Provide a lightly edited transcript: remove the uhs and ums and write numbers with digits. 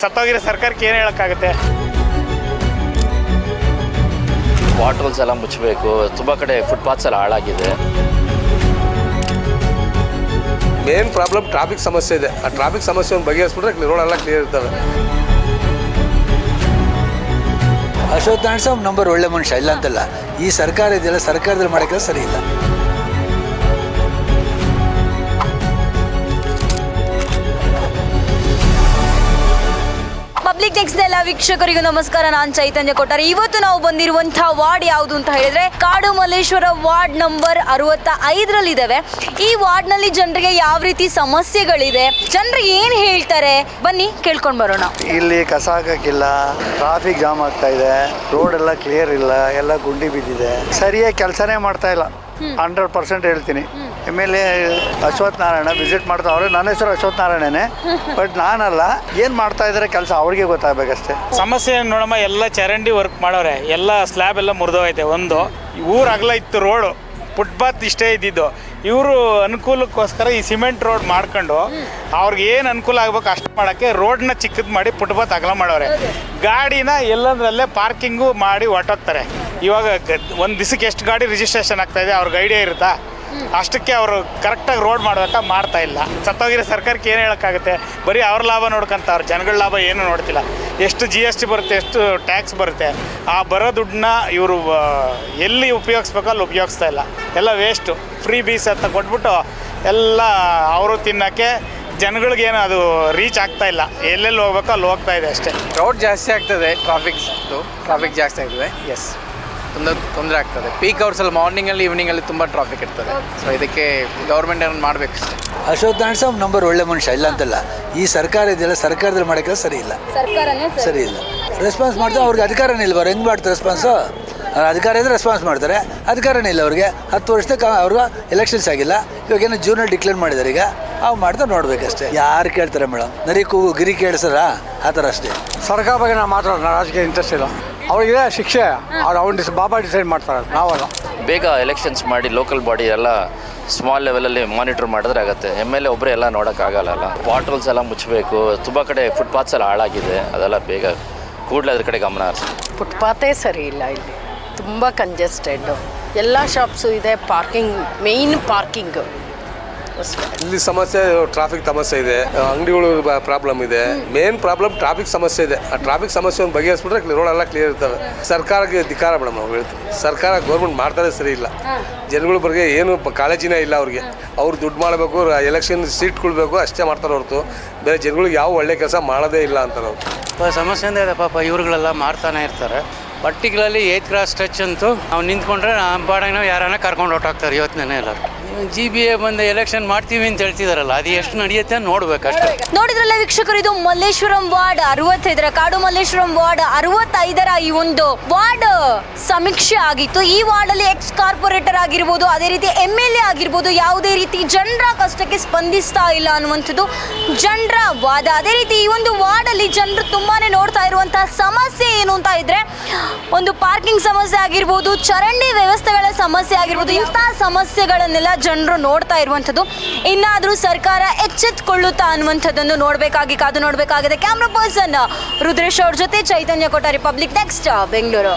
ಸತ್ತೋಗಿರೋ ಸರ್ಕಾರಕ್ಕೆ ಏನು ಹೇಳೋಕ್ಕಾಗುತ್ತೆ? ವಾಟರ್ಸ್ ಎಲ್ಲ ಮುಚ್ಚಬೇಕು. ತುಂಬ ಕಡೆ ಫುಟ್ಪಾತ್ಸ್ ಎಲ್ಲ ಹಾಳಾಗಿದೆ. ಮೇನ್ ಪ್ರಾಬ್ಲಮ್ ಟ್ರಾಫಿಕ್ ಸಮಸ್ಯೆ ಇದೆ. ಆ ಟ್ರಾಫಿಕ್ ಸಮಸ್ಯೆಯನ್ನು ಬಗೆಹರಿಸ್ಬಿಟ್ರೆ ರೋಡೆಲ್ಲ ಕ್ಲಿಯರ್ ಇರ್ತವೆ. ಅಶೋಕ್ ನಾರಾಯಣ ನಂಬರ್ ಒಳ್ಳೆ ಮನುಷ್ಯ ಇಲ್ಲ ಅಂತಲ್ಲ. ಈ ಸರ್ಕಾರ ಇದೆಯಲ್ಲ, ಸರ್ಕಾರದಲ್ಲಿ ಮಾಡೋಕ್ಕೆ ಸರಿ ಇಲ್ಲ. ಪಬ್ಲಿಕ್ ನೆಕ್ಸ್ಟ್ ಎಲ್ಲ ವೀಕ್ಷಕರಿಗೂ ನಮಸ್ಕಾರ. ನಾನು ಚೈತನ್ಯ ಕೊಟ್ಟಾರೆ. ಇವತ್ತು ನಾವು ಬಂದಿರುವಂತಹ ವಾರ್ಡ್ ಯಾವುದು ಅಂತ ಹೇಳಿದ್ರೆ ಕಾಡು ಮಲ್ಲೇಶ್ವರ ವಾರ್ಡ್ ನಂಬರ್ 65 ಇದಾವೆ. ಈ ವಾರ್ಡ್ ನಲ್ಲಿ ಜನರಿಗೆ ಯಾವ ರೀತಿ ಸಮಸ್ಯೆಗಳಿದೆ, ಜನರು ಏನ್ ಹೇಳ್ತಾರೆ, ಬನ್ನಿ ಕೇಳ್ಕೊಂಡ್ ಬರೋಣ. ಇಲ್ಲಿ ಕಸ ಹಾಕಕ್ಕಿಲ್ಲ, ಟ್ರಾಫಿಕ್ ಜಾಮ್ ಆಗ್ತಾ ಇದೆ, ರೋಡ್ ಎಲ್ಲ ಕ್ಲಿಯರ್ ಇಲ್ಲ, ಎಲ್ಲ ಗುಂಡಿ ಬಿದ್ದಿದೆ, ಸರಿಯಾಗಿ ಕೆಲಸನೇ ಮಾಡ್ತಾ ಇಲ್ಲ. 100% ಹೇಳ್ತೀನಿ. ಎಮ್.ಎಲ್.ಎ. ಅಶ್ವಥ್ ನಾರಾಯಣ ವಿಸಿಟ್ ಮಾಡ್ತಾವ್ರೆ. ನನ್ನ ಹೆಸರು ಅಶ್ವಥ್ ನಾರಾಯಣನೇ, ಬಟ್ ನಾನಲ್ಲ. ಏನು ಮಾಡ್ತಾ ಇದ್ದಾರೆ ಕೆಲಸ ಅವ್ರಿಗೆ ಗೊತ್ತಾಗಬೇಕಷ್ಟೇ. ಸಮಸ್ಯೆ ನೋಡಮ್ಮ, ಎಲ್ಲ ಚರಂಡಿ ವರ್ಕ್ ಮಾಡೋರೆ, ಎಲ್ಲ ಸ್ಲ್ಯಾಬ್ ಎಲ್ಲ ಮುರಿದೋಗೈತೆ. ಒಂದು ಊರು ಅಗಲ ಇತ್ತು, ರೋಡು ಫುಟ್ಪಾತ್ ಇಷ್ಟೇ ಇದ್ದಿದ್ದು. ಇವರು ಅನುಕೂಲಕ್ಕೋಸ್ಕರ ಈ ಸಿಮೆಂಟ್ ರೋಡ್ ಮಾಡ್ಕೊಂಡು ಅವ್ರಿಗೆ ಏನು ಅನುಕೂಲ ಆಗ್ಬೇಕು ಅಷ್ಟು ಮಾಡೋಕ್ಕೆ ರೋಡ್ನ ಚಿಕ್ಕದು ಮಾಡಿ ಫುಟ್ಪಾತ್ ಅಗಲ ಮಾಡೋರೆ. ಗಾಡಿನ ಎಲ್ಲಂದ್ರಲ್ಲೇ ಪಾರ್ಕಿಂಗು ಮಾಡಿ ಹೊಟ್ಟೋಗ್ತಾರೆ. ಇವಾಗ ಒಂದು ದಿವಸಕ್ಕೆ ಎಷ್ಟು ಗಾಡಿ ರಿಜಿಸ್ಟ್ರೇಷನ್ ಆಗ್ತಾ ಇದೆ ಅವ್ರಿಗೆ ಐಡಿಯಾ ಇರುತ್ತಾ? ಅಷ್ಟಕ್ಕೆ ಅವರು ಕರೆಕ್ಟಾಗಿ ರೋಡ್ ಮಾಡ್ಬೇಕಾ ಮಾಡ್ತಾ ಇಲ್ಲ. ಸತ್ತೋಗಿರೋ ಸರ್ಕಾರಕ್ಕೆ ಏನು ಹೇಳೋಕ್ಕಾಗುತ್ತೆ? ಬರೀ ಅವ್ರ ಲಾಭ ನೋಡ್ಕೊಂತ ಜನಗಳ ಲಾಭ ಏನು ನೋಡ್ತಿಲ್ಲ. ಎಷ್ಟು GST ಬರುತ್ತೆ, ಎಷ್ಟು ಟ್ಯಾಕ್ಸ್ ಬರುತ್ತೆ, ಆ ಬರೋ ದುಡ್ಡನ್ನ ಇವರು ಎಲ್ಲಿ ಉಪಯೋಗಿಸ್ಬೇಕೋ ಅಲ್ಲಿ ಉಪಯೋಗಿಸ್ತಾ ಇಲ್ಲ. ಎಲ್ಲ ವೇಸ್ಟು. ಫ್ರೀ ಬೀಸ್ ಅಂತ ಕೊಟ್ಬಿಟ್ಟು ಎಲ್ಲ ಅವರು ತಿನ್ನೋಕ್ಕೆ ಜನಗಳಿಗೇನು ಅದು ರೀಚ್ ಆಗ್ತಾ ಇಲ್ಲ. ಎಲ್ಲೆಲ್ಲಿ ಹೋಗ್ಬೇಕೋ ಅಲ್ಲಿ ಹೋಗ್ತಾ ಇದೆ ಅಷ್ಟೇ. ಕ್ರೌಡ್ ಜಾಸ್ತಿ ಆಗ್ತದೆ, ಟ್ರಾಫಿಕ್ ಜಾಸ್ತಿ ಆಗ್ತದೆ. ಎಸ್, ತೊಂದರೆ ಆಗ್ತದೆ. ಪೀಕ್ ಅವರ್ಸಲ್ಲಿ ಮಾರ್ನಿಂಗಲ್ಲಿ ಈವ್ನಿಂಗಲ್ಲಿ ತುಂಬ ಟ್ರಾಫಿಕ್ ಇರ್ತದೆ. ಸೊ ಇದಕ್ಕೆ ಗೌರ್ಮೆಂಟ್ ಏನಾದ್ರು ಮಾಡಬೇಕು ಅಷ್ಟೇ. ಅಶೋಕ್ ನಾರಾಯಣ ನಂಬರ್ ಒಳ್ಳೆ ಮನುಷ್ಯ ಇಲ್ಲ ಅಂತಲ್ಲ. ಈ ಸರ್ಕಾರ ಇದೆಯಲ್ಲ, ಸರ್ಕಾರದಲ್ಲಿ ಮಾಡೋಕ್ಕೆ ಸರಿ ಇಲ್ಲ, ಸರಿ ಇಲ್ಲ. ರೆಸ್ಪಾನ್ಸ್ ಮಾಡ್ತಾರೆ, ಅವ್ರಿಗೆ ಅಧಿಕಾರನೇ ಇಲ್ವ? ಹೆಂಗೆ ಮಾಡ್ತಾರೆ ರೆಸ್ಪಾನ್ಸು? ಅಧಿಕಾರ ಇದ್ದರೆ ರೆಸ್ಪಾನ್ಸ್ ಮಾಡ್ತಾರೆ, ಅಧಿಕಾರನೇ ಇಲ್ಲ ಅವ್ರಿಗೆ. 10 ವರ್ಷಕ್ಕೆ ಅವ್ರಿಗೆ ಎಲೆಕ್ಷನ್ಸ್ ಆಗಿಲ್ಲ. ಇವಾಗ ಏನೋ ಜೂನಲ್ಲಿ ಡಿಕ್ಲೇರ್ ಮಾಡಿದ್ದಾರೆ. ಈಗ ಅವು ಮಾಡ್ತಾ ನೋಡ್ಬೇಕಷ್ಟೇ. ಯಾರು ಕೇಳ್ತಾರೆ ಮೇಡಮ್? ನರಿ ಕೂಗು ಗಿರಿ ಕೇಳಿಸ್ತಾರ? ಆ ಥರ ಅಷ್ಟೇ. ಸರ್ಕಾರ ಬಗ್ಗೆ ನಾವು ಮಾತಾಡೋಣ, ರಾಜಕೀಯ ಇಂಟ್ರೆಸ್ಟ್ ಇಲ್ಲ. ಅವ್ರಿಗೆ ಶಿಕ್ಷೆ ಅವ್ರು ಬಾಬಾ ಡಿಸೈಡ್ ಮಾಡ್ತಾರೆ, ನಾವಲ್ಲ. ಬೇಗ ಎಲೆಕ್ಷನ್ಸ್ ಮಾಡಿ ಲೋಕಲ್ ಬಾಡಿ ಎಲ್ಲ ಸ್ಮಾಲ್ ಲೆವೆಲಲ್ಲಿ ಮಾನಿಟರ್ ಮಾಡಿದ್ರೆ ಆಗುತ್ತೆ. M.L.A. ಒಬ್ಬರೇ ಎಲ್ಲ ನೋಡೋಕ್ಕಾಗಲ್ಲ. ವಾಟರ್ಸ್ ಎಲ್ಲ ಮುಚ್ಚಬೇಕು. ತುಂಬ ಕಡೆ ಫುಟ್ಪಾತ್ಸ್ ಎಲ್ಲ ಹಾಳಾಗಿದೆ. ಅದೆಲ್ಲ ಬೇಗ ಕೂಡಲೇ ಅದ್ರ ಕಡೆ ಗಮನ ಹರಿಸಿ. ಫುಟ್ಪಾತೇ ಸರಿ ಇಲ್ಲ. ಇಲ್ಲಿ ತುಂಬ ಕಂಜೆಸ್ಟೆಡ್ಡು, ಎಲ್ಲ ಶಾಪ್ಸು ಇದೆ, ಪಾರ್ಕಿಂಗ್ ಮೇಯ್ನ್ ಪಾರ್ಕಿಂಗು ಅಷ್ಟೇ. ಇಲ್ಲಿ ಸಮಸ್ಯೆ ಟ್ರಾಫಿಕ್ ಸಮಸ್ಯೆ ಇದೆ, ಅಂಗಡಿಗಳು ಪ್ರಾಬ್ಲಮ್ ಇದೆ. ಮೇನ್ ಪ್ರಾಬ್ಲಮ್ ಟ್ರಾಫಿಕ್ ಸಮಸ್ಯೆ ಇದೆ. ಆ ಟ್ರಾಫಿಕ್ ಸಮಸ್ಯೆಯನ್ನು ಬಗೆಹರಿಸ್ಬಿಟ್ರೆ ರೋಡೆಲ್ಲ ಕ್ಲಿಯರ್ ಇರ್ತವೆ. ಸರ್ಕಾರಕ್ಕೆ ಧಿಕ್ಕಾರ ಮೇಡಮ್ ನಾವು ಹೇಳ್ತೀವಿ. ಸರ್ಕಾರ ಗೌರ್ಮೆಂಟ್ ಮಾಡ್ತಾರೆ ಸರಿ ಇಲ್ಲ. ಜನಗಳ ಬಗ್ಗೆ ಏನು ಕಾಳಜಿನೇ ಇಲ್ಲ ಅವ್ರಿಗೆ. ಅವ್ರು ದುಡ್ಡು ಮಾಡಬೇಕು, ಎಲೆಕ್ಷನ್ ಸೀಟ್ ಕೊಡಬೇಕು ಅಷ್ಟೇ ಮಾಡ್ತಾರೆ ಹೊರತು ಬೇರೆ ಜನಗಳಿಗೆ ಯಾವ ಒಳ್ಳೆ ಕೆಲಸ ಮಾಡೋದೇ ಇಲ್ಲ ಅಂತಾರೆ ಅವರು. ಸಮಸ್ಯೆಯಿಂದ ಇದೆ ಪಾಪ. ಇವ್ರುಗಳೆಲ್ಲ ಮಾಡ್ತಾನೆ ಇರ್ತಾರೆ. ಪರ್ಟಿಕ್ಯುಲರ್ಲಿ 8th ಕ್ರಾಸ್ ಟಚ್ ಅಂತೂ ನಾವು ನಿಂತ್ಕೊಂಡ್ರೆ ಬಾಡಾಗ ನಾವು ಯಾರನ್ನ ಕರ್ಕೊಂಡು ಹೊಟ್ಟಾಗ್ತಾರೆ. ಇವತ್ತಿನೇ ಎಲ್ಲರೂ GBA ಬಂದು ಎಲೆಕ್ಷನ್ ಮಾಡ್ತೀವಿ ಅಂತ ಹೇಳ್ತಿದಾರಲ್ಲ, ಅದು ಎಷ್ಟು ನಡೆಯುತ್ತೆ ನೋಡ್ಬೇಕಷ್ಟೇ. ನೋಡಿದ್ರಲ್ಲ ವೀಕ್ಷಕರು, ಇದು ಮಲ್ಲೇಶ್ವರಂ ವಾರ್ಡ್ 65 ಕಾಡು ಮಲ್ಲೇಶ್ವರಂ ವಾರ್ಡ್ 65 ಈ ಒಂದು ವಾರ್ಡ್ ಸಮೀಕ್ಷೆ ಆಗಿತ್ತು. ಈ ವಾರ್ಡ್ ಅಲ್ಲಿ ಎಕ್ಸ್ ಕಾರ್ಪೊರೇಟರ್ ಆಗಿರ್ಬೋದು, ಅದೇ ರೀತಿ M.L.A. ಆಗಿರ್ಬೋದು, ಯಾವುದೇ ರೀತಿ ಜನರ ಕಷ್ಟಕ್ಕೆ ಸ್ಪಂದಿಸ್ತಾ ಇಲ್ಲ ಅನ್ನುವಂಥದ್ದು ಜನರ ವಾದ. ಅದೇ ರೀತಿ ಈ ಒಂದು ವಾರ್ಡ್ ಅಲ್ಲಿ ಜನರು ತುಂಬಾನೇ ನೋಡ್ತಾ ಇರುವಂತಹ ಸಮಸ್ಯೆ ಏನು ಅಂತ ಇದ್ರೆ, ಒಂದು ಪಾರ್ಕಿಂಗ್ ಸಮಸ್ಯೆ ಆಗಿರ್ಬೋದು, ಚರಂಡಿ ವ್ಯವಸ್ಥೆಗಳ ಸಮಸ್ಯೆ ಆಗಿರ್ಬೋದು, ಇಂತಹ ಸಮಸ್ಯೆಗಳನ್ನೆಲ್ಲ ಜನರು ನೋಡ್ತಾ ಇರುವಂಥದ್ದು. ಇನ್ನಾದರೂ ಸರ್ಕಾರ ಎಚ್ಚೆತ್ತುಕೊಳ್ಳುತ್ತಾ ಅನ್ನುವಂಥದ್ದನ್ನು ಕಾದು ನೋಡಬೇಕಾಗಿದೆ. ಕ್ಯಾಮ್ರಾ ಪರ್ಸನ್ ರುದ್ರೇಶ್ ಅವ್ರ ಜೊತೆ ಚೈತನ್ಯ ಕೊಟ್ಟಾರೆ, ಪಬ್ಲಿಕ್ ನೆಕ್ಸ್ಟ್, ಬೆಂಗಳೂರು.